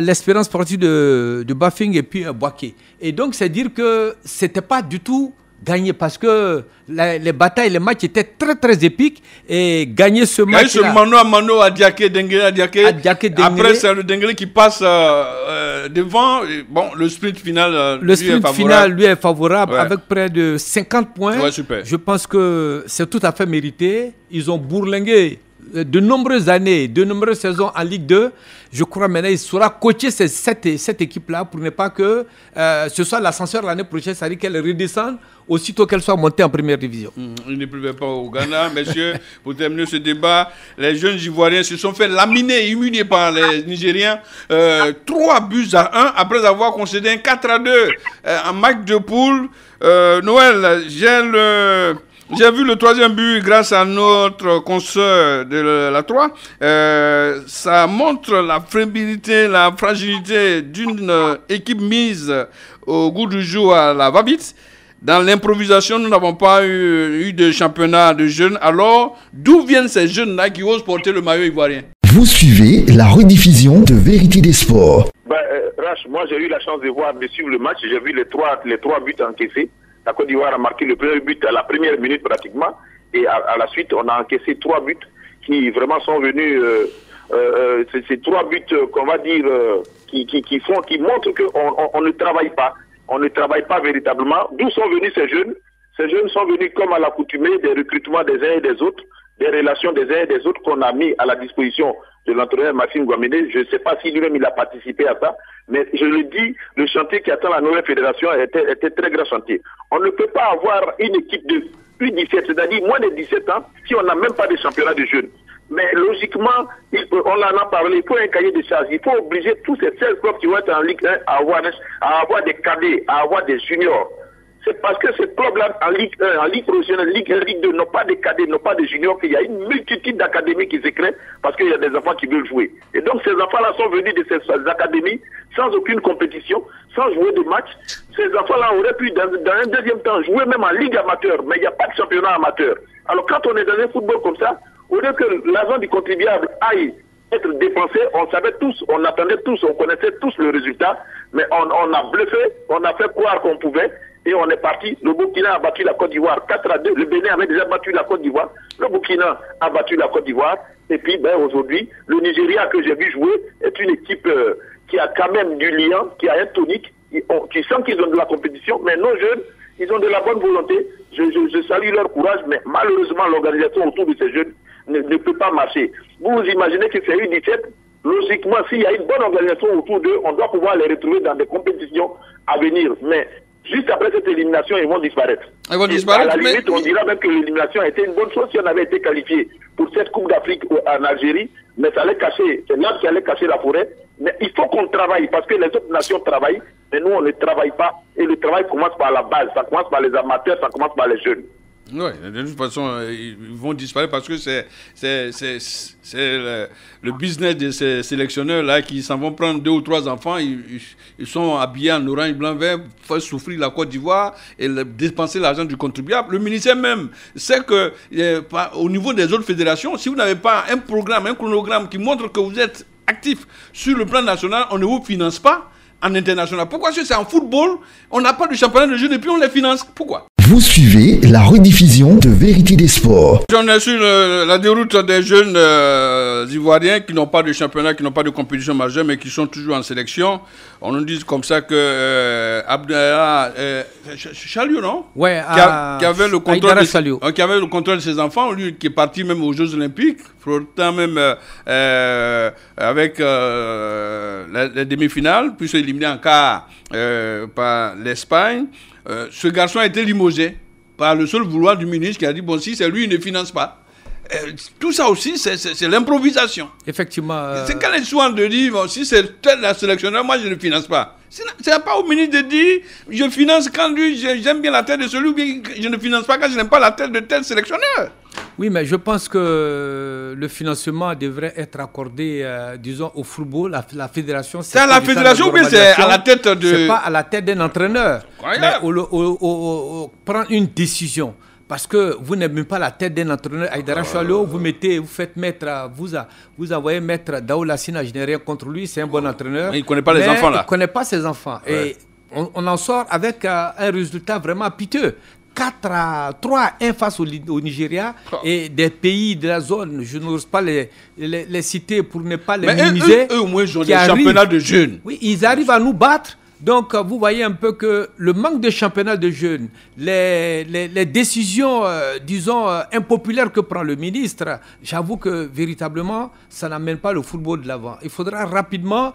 l'Espérance sportive de Bafing et puis Boaké. Et donc c'est dire que c'était pas du tout gagné parce que les batailles, les matchs étaient très très épiques et gagner ce match. Ce mano à mano à Diaké, Denguélé, à Diaké. Après c'est le Denguélé qui passe devant. Bon, le sprint final. Le sprint final lui est favorable, ouais, avec près de 50 points. Ouais, super. Je pense que c'est tout à fait mérité. Ils ont bourlingué de nombreuses années, de nombreuses saisons en Ligue 2. Je crois maintenant qu'il saura coacher cette équipe-là pour ne pas que ce soit l'ascenseur l'année prochaine, c'est-à-dire qu'elle redescende aussitôt qu'elle soit montée en première division. Il ne pleuvait pas au Ghana. Messieurs, pour terminer ce débat, les jeunes Ivoiriens se sont fait laminer, humilier par les Nigériens. 3-1 après avoir concédé un 4-2 en match de poule. Noël, j'ai vu le 3e but grâce à notre consoeur de la 3. Ça montre la fébrilité, la fragilité d'une équipe mise au goût du jour à la va-vite. Dans l'improvisation, nous n'avons pas eu de championnat de jeunes. Alors, d'où viennent ces jeunes-là qui osent porter le maillot ivoirien? Vous suivez la rediffusion de Vérité des Sports. Rach, moi j'ai eu la chance de voir, de suivre le match. J'ai vu les trois buts encaissés. La Côte d'Ivoire a marqué le premier but à la première minute pratiquement. Et à la suite, on a encaissé 3 buts qui vraiment sont venus... ces 3 buts qu'on va dire qui montrent qu'on ne travaille pas. On ne travaille pas véritablement. D'où sont venus ces jeunes? Ces jeunes sont venus comme à l'accoutumée des recrutements des uns et des autres, des relations des uns et des autres qu'on a mis à la disposition de l'entraîneur Maxime Guaméné. Je ne sais pas si lui-même il a participé à ça, mais je le dis, le chantier qui attend la nouvelle fédération était très grand chantier. On ne peut pas avoir une équipe de plus 17, c'est-à-dire moins de 17 ans, si on n'a même pas de championnat de jeunes. Mais logiquement, on en a parlé, il faut un cahier de charge. Il faut obliger tous ces 16 clubs qui vont être en Ligue 1 à avoir des cadets, à avoir des juniors. C'est parce que ces clubs-là en Ligue 1, en Ligue professionnelle, Ligue 1, Ligue 2 n'ont pas de cadets, n'ont pas de juniors, qu'il y a une multitude d'académies qui se créent parce qu'il y a des enfants qui veulent jouer. Et donc ces enfants-là sont venus de ces académies sans aucune compétition, sans jouer de match. Ces enfants-là auraient pu, dans un deuxième temps, jouer même en Ligue amateur, mais il n'y a pas de championnat amateur. Alors quand on est dans un football comme ça, au lieu que l'argent du contribuable aille être dépensé, on savait tous, on attendait tous, on connaissait tous le résultat, mais on a bluffé, on a fait croire qu'on pouvait, et on est parti. Le Burkina a battu la Côte d'Ivoire 4-2, le Bénin avait déjà battu la Côte d'Ivoire, le Burkina a battu la Côte d'Ivoire, et puis aujourd'hui, le Nigeria que j'ai vu jouer est une équipe qui a quand même du liant, qui a un tonique, qui sent qu'ils ont de la compétition, mais nos jeunes, ils ont de la bonne volonté, je salue leur courage, mais malheureusement l'organisation autour de ces jeunes ne peut pas marcher. Vous imaginez que c'est U17, logiquement, s'il y a une bonne organisation autour d'eux, on doit pouvoir les retrouver dans des compétitions à venir. Mais juste après cette élimination, ils vont disparaître. Ils vont disparaître, à la limite, on dira même que l'élimination a été une bonne chose si on avait été qualifié pour cette Coupe d'Afrique en Algérie, mais ça allait cacher, c'est l'arbre qui allait cacher la forêt. Mais il faut qu'on travaille, parce que les autres nations travaillent, mais nous, on ne travaille pas. Et le travail commence par la base, ça commence par les amateurs, ça commence par les jeunes. Oui, de toute façon, ils vont disparaître parce que c'est le business de ces sélectionneurs-là qui s'en vont prendre 2 ou 3 enfants. Ils sont habillés en orange, blanc, vert, faire souffrir la Côte d'Ivoire et dépenser l'argent du contribuable. Le ministère même sait que au niveau des autres fédérations, si vous n'avez pas un programme, un chronogramme qui montre que vous êtes actif sur le plan national, on ne vous finance pas en international. Pourquoi? Parce que c'est en football, on n'a pas de championnat de jeunes et puis on les finance. Pourquoi? Vous suivez la rediffusion de Vérité des Sports. On est sur la déroute des jeunes Ivoiriens qui n'ont pas de championnat, qui n'ont pas de compétition majeure, mais qui sont toujours en sélection. On nous dit comme ça que Abdallah Chaliou, non? Ouais, qui avait le contrôle de ses enfants, lui qui est parti même aux Jeux Olympiques, flottant même avec les demi-finales, puis éliminé en quart par l'Espagne. Ce garçon a été limogé par le seul vouloir du ministre qui a dit, bon, si c'est lui, il ne finance pas. tout ça aussi, c'est l'improvisation. Effectivement. C'est quand les soins de dire, bon, si c'est tel la sélectionneur, moi je ne finance pas. Ce n'est pas au ministre de dire, je finance quand lui, j'aime bien la tête de celui, ou bien je ne finance pas quand je n'aime pas la tête de tel sélectionneur. Oui, mais je pense que le financement devrait être accordé, disons, au football, la fédération. C'est à la fédération, mais c'est à la tête de... C'est pas à la tête d'un entraîneur. Incroyable. Mais prendre une décision. Parce que vous n'êtes même pas la tête d'un entraîneur. Aïdara Choualo, vous faites mettre, vous envoyez mettre Daoula Sina, je n'ai rien contre lui, c'est un bon entraîneur. Mais il ne connaît pas les enfants là. Il ne connaît pas ses enfants. Ouais. Et on en sort avec un résultat vraiment piteux. 3-1 face au Nigeria et des pays de la zone, je n'ose pas les citer pour ne pas les minimiser. Eux au moins, ils ont des championnats de jeunes. Oui, ils arrivent à nous battre. Donc, vous voyez un peu que le manque de championnat de jeunes, les décisions, disons, impopulaires que prend le ministre, j'avoue que véritablement, ça n'amène pas le football de l'avant. Il faudra rapidement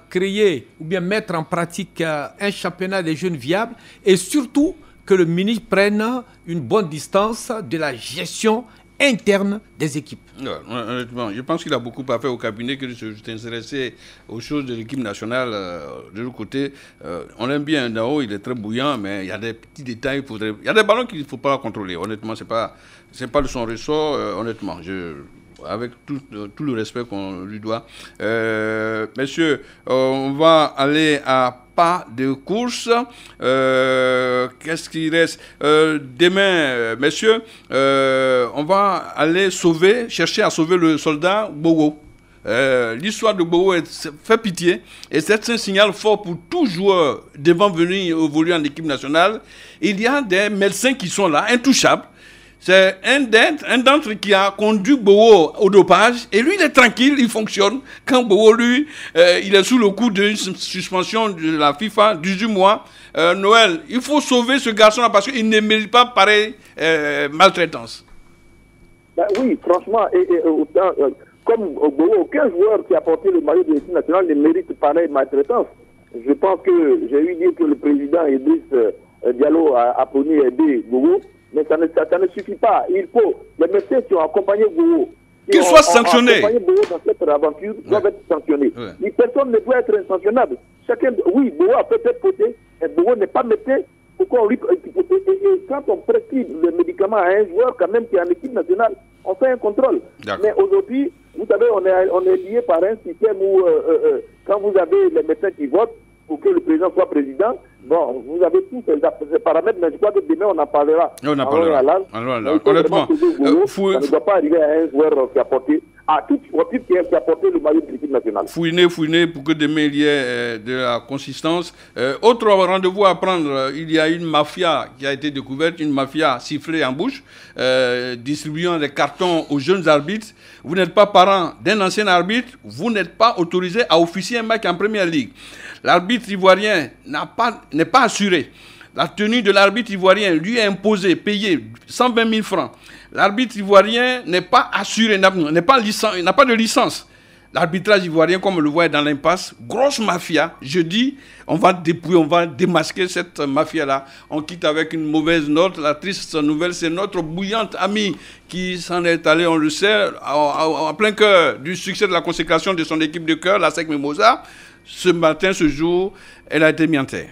créer ou bien mettre en pratique un championnat des jeunes viable et surtout que le ministre prenne une bonne distance de la gestion interne des équipes. Ouais, honnêtement, je pense qu'il a beaucoup à faire au cabinet que de s'intéresser aux choses de l'équipe nationale. De l'autre côté, on aime bien Ndao, il est très bouillant, mais il y a des petits détails. Il y a des ballons qu'il ne faut pas contrôler. Honnêtement, c'est pas de son ressort. Honnêtement, avec tout le respect qu'on lui doit. Messieurs, on va aller à pas de course. Qu'est-ce qui reste demain, messieurs, on va aller chercher à sauver le soldat Bowo. L'histoire de Bowo fait pitié et c'est un signal fort pour tout joueur devant venir évoluer en équipe nationale. Il y a des médecins qui sont là, intouchables. C'est un d'entre qui a conduit Bowo au dopage et lui il est tranquille, il fonctionne. Quand Bowo lui, il est sous le coup d'une suspension de la FIFA, 18 mois. Noël, il faut sauver ce garçon-là parce qu'il ne mérite pas pareille maltraitance. Ben oui, franchement, comme Bowo, aucun joueur qui a porté le maillot de l'équipe nationale ne mérite pareille maltraitance. Je pense que j'ai eu dire que le président Idriss Diallo a prôné aider Bowo. Mais ça ne suffit pas. Il faut, les médecins qui ont accompagné Bowo, qu'ils soient sanctionnés. Accompagné Bowo dans cette aventure doivent être sanctionnés. Ouais. Personne ne peut être insanctionnable. Chacun, oui, Bowo a peut-être posé, mais Bowo n'est pas médecin. Pourquoi on lui et quand on prescrit le médicament à un joueur quand même qui est en équipe nationale, on fait un contrôle. Mais aujourd'hui, vous savez, on est lié par un système où quand vous avez les médecins qui votent pour que le président soit président, bon, vous avez tous ces paramètres, mais je crois que demain on en parlera. On en parlera. Honnêtement, ça ne doit pas arriver à un joueur qui a porté, à tout sportif qui a porté le maillot de l'équipe nationale. Fouiner pour que demain il y ait de la consistance. Autre rendez-vous à prendre, il y a une mafia qui a été découverte, une mafia sifflée en bouche, distribuant des cartons aux jeunes arbitres. Vous n'êtes pas parent d'un ancien arbitre, vous n'êtes pas autorisé à officier un match en première ligue. L'arbitre ivoirien n'est pas assuré. La tenue de l'arbitre ivoirien lui est imposée, payée 120 000 francs. L'arbitre ivoirien n'est pas assuré, n'a pas de licence. L'arbitrage ivoirien, comme on le voit, est dans l'impasse. Grosse mafia. Je dis, on va dépouiller, on va démasquer cette mafia-là. On quitte avec une mauvaise note. La triste nouvelle, c'est notre bouillante amie qui s'en est allée, on le sait, en plein cœur du succès de la consécration de son équipe de cœur, la SEC Mimosa. Ce matin, ce jour, elle a été mise en terre.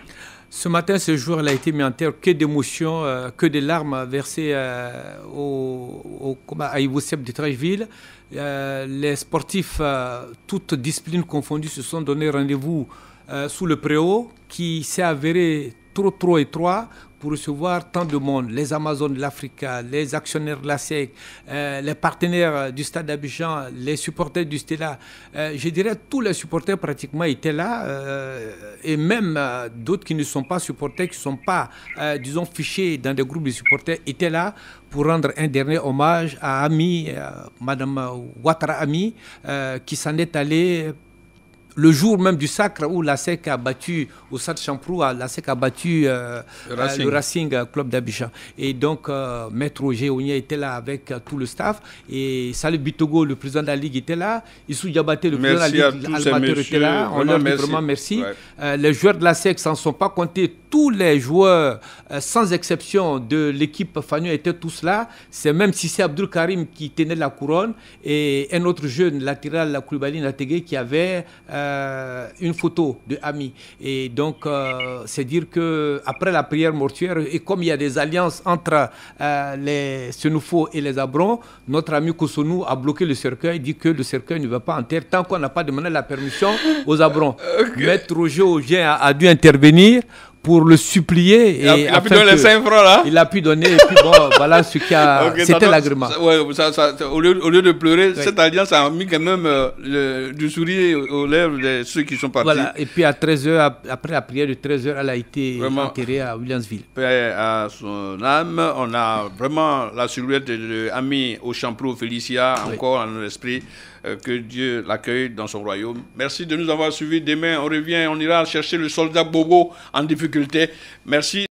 Ce matin, ce jour, elle a été mise en terre. Que d'émotions, que de larmes versées à Ivosep de Trècheville. Les sportifs, toutes disciplines confondues, se sont donné rendez-vous sous le préau qui s'est avéré trop étroit pour recevoir tant de monde, les Amazones de l'Afrique, les actionnaires de la SEC, les partenaires du Stade d'Abidjan, les supporters du Stella. Je dirais tous les supporters pratiquement étaient là, et même d'autres qui ne sont pas supporters, qui ne sont pas, disons, fichés dans des groupes de supporters, étaient là pour rendre un dernier hommage à Ami, Madame Ouattara Ami, qui s'en est allée le jour même du sacre où la SEC a battu, au Stade Champrou, la SEC a battu le Racing Club d'Abidjan. Et donc, Maître Roger Ogné était là avec tout le staff. Et Salih Bitogo, le président de la Ligue, était là. Issou Diabaté, le président de la Ligue, Almater était là. On leur dit vraiment merci. Ouais. Les joueurs de la SEC s'en sont pas comptés. Tous les joueurs, sans exception de l'équipe Fagnon, étaient tous là. C'est même Sissé Abdul Karim qui tenait la couronne et un autre jeune latéral, Koulibaly Nategué, qui avait une photo de Ami. Et donc, c'est dire qu'après la prière mortuaire, et comme il y a des alliances entre les Senoufo et les Abrons, notre ami Kosonou a bloqué le cercueil, dit que le cercueil ne va pas en terre tant qu'on n'a pas demandé la permission aux Abrons. Maître Roger Ogien a dû intervenir pour le supplier. Il a pu donner les 5 francs là. Il a pu donner, et puis bon, voilà ce qui a. C'était l'agrément. Ouais, au lieu de pleurer, cette alliance a mis quand même du sourire aux lèvres de ceux qui sont partis. Voilà, et puis à 13h, après la prière de 13h, elle a été enterrée à Williamsville. Paix à son âme, on a vraiment la silhouette de Ami au Champrou Félicia encore en l'esprit. Que Dieu l'accueille dans son royaume. Merci de nous avoir suivis. Demain, on revient, on ira chercher le soldat Bobo en difficulté. Merci.